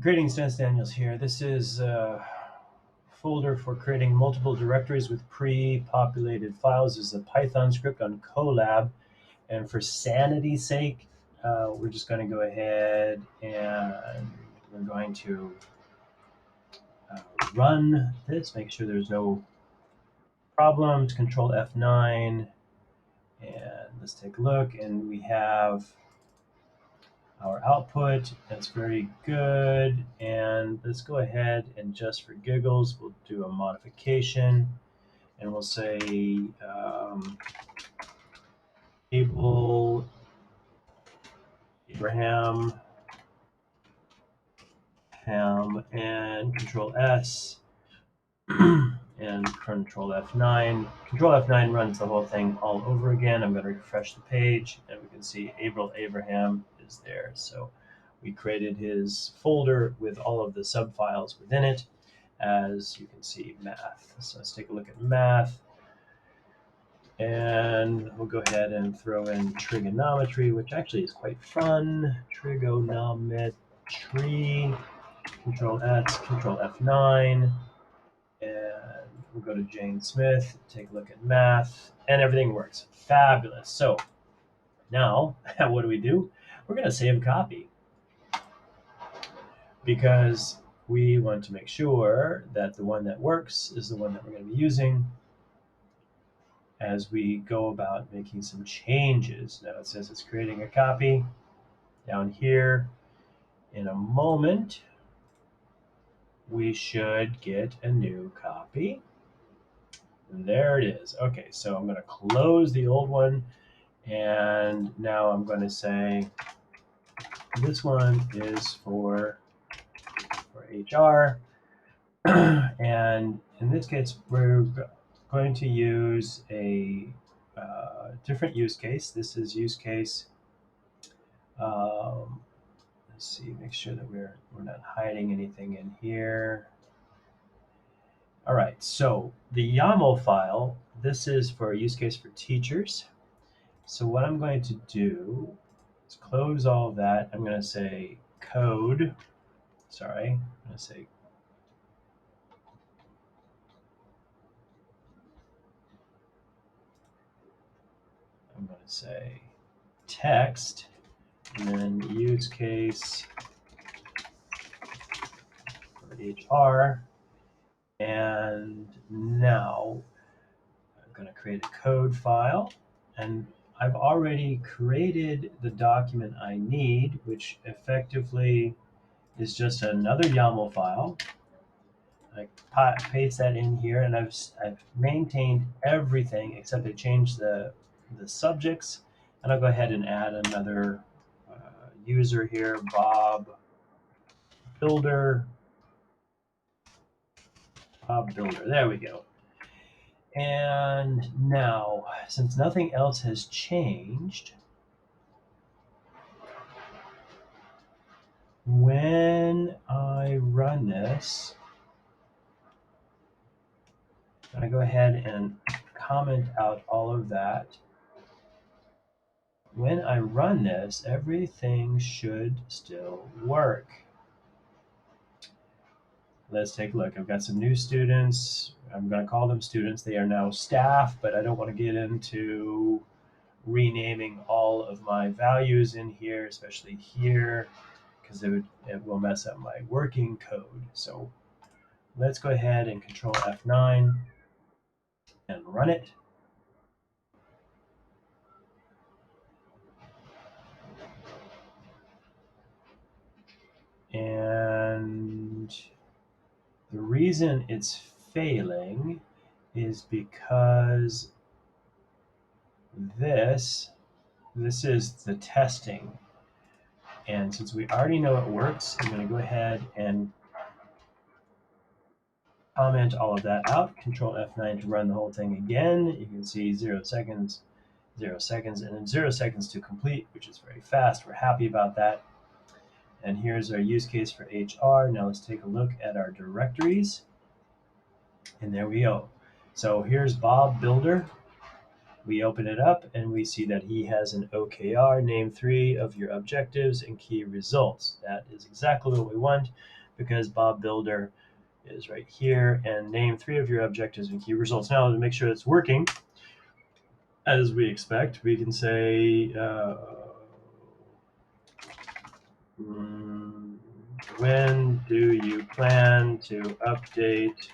Greetings, Dennis Daniels here. This is a folder for creating multiple directories with pre-populated files. This is a Python script on colab. And for sanity's sake, we're just going to go ahead and we're going to run this, make sure there's no problems. Control F9. And let's take a look. And we have our output. That's very good. And let's go ahead and just for giggles, we'll do a modification and we'll say Abel, Abraham, Ham, and Control S and Control F9. Control F9 runs the whole thing all over again. I'm going to refresh the page and we can see Abel Abraham is there. So we created his folder with all of the subfiles within it, as you can see, math. So let's take a look at math. And we'll go ahead and throw in trigonometry, which actually is quite fun. Trigonometry, Control X, Control F9. And we'll go to Jane Smith, take a look at math, and everything works. Fabulous. So now, what do? We're going to save a copy because we want to make sure that the one that works is the one that we're going to be using as we go about making some changes. Now it says it's creating a copy down here. In a moment, we should get a new copy. And there it is. Okay, so I'm going to close the old one. And now I'm going to say this one is for HR. And in this case, we're going to use a different use case. This is use case. Let's see, make sure that we're not hiding anything in here. All right, so the YAML file, this is for a use case for teachers. So what I'm going to do is close all of that. I'm going to say code. Sorry, I'm going to say text, and then use case for HR. And now I'm going to create a code file, and I've already created the document I need, which effectively is just another YAML file. I paste that in here, and I've maintained everything except I changed the subjects, and I'll go ahead and add another user here, Bob Builder. There we go. And now, since nothing else has changed, when I run this, I'm going to go ahead and comment out all of that. When I run this, everything should still work. Let's take a look. I've got some new students. I'm going to call them students. They are now staff, but I don't want to get into renaming all of my values in here, especially here, because it will mess up my working code. So let's go ahead and Control F9 and run it. And the reason it's failing is because this is the testing. And since we already know it works, I'm going to go ahead and comment all of that out. Control F9 to run the whole thing again. You can see 0 seconds, 0 seconds, and then 0 seconds to complete, which is very fast. We're happy about that. And here's our use case for HR. Now let's take a look at our directories. And there we go. So here's Bob Builder. We open it up and we see that he has an OKR, name 3 of your objectives and key results. That is exactly what we want because Bob Builder is right here, and name 3 of your objectives and key results. Now, to make sure it's working as we expect, we can say, when do you plan to update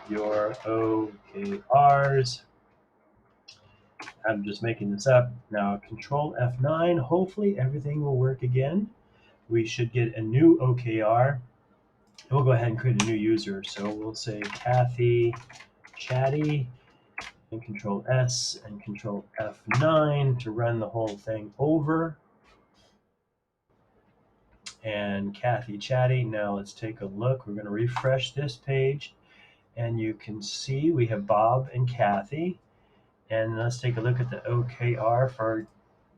your OKRs? I'm just making this up. Now, Control F9, hopefully everything will work again. We should get a new OKR. We'll go ahead and create a new user. So we'll say Kathy Chatty, and Control S and Control F9 to run the whole thing over. And Kathy Chatty. Now let's take a look. We're going to refresh this page, and you can see we have Bob and Kathy. And let's take a look at the OKR for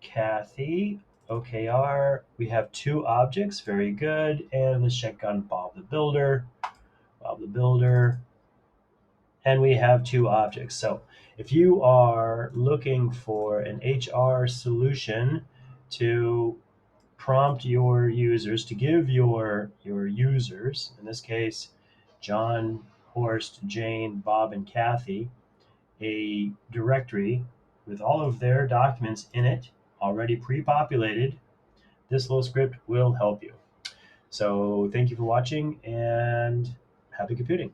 Kathy. OKR, we have 2 objects, very good. And let's check on Bob the Builder. Bob the Builder. And we have 2 objects. So if you are looking for an HR solution to prompt your users, to give your users, in this case, John, Horst, Jane, Bob, and Kathy, a directory with all of their documents in it, already pre-populated, this little script will help you. So thank you for watching, and happy computing.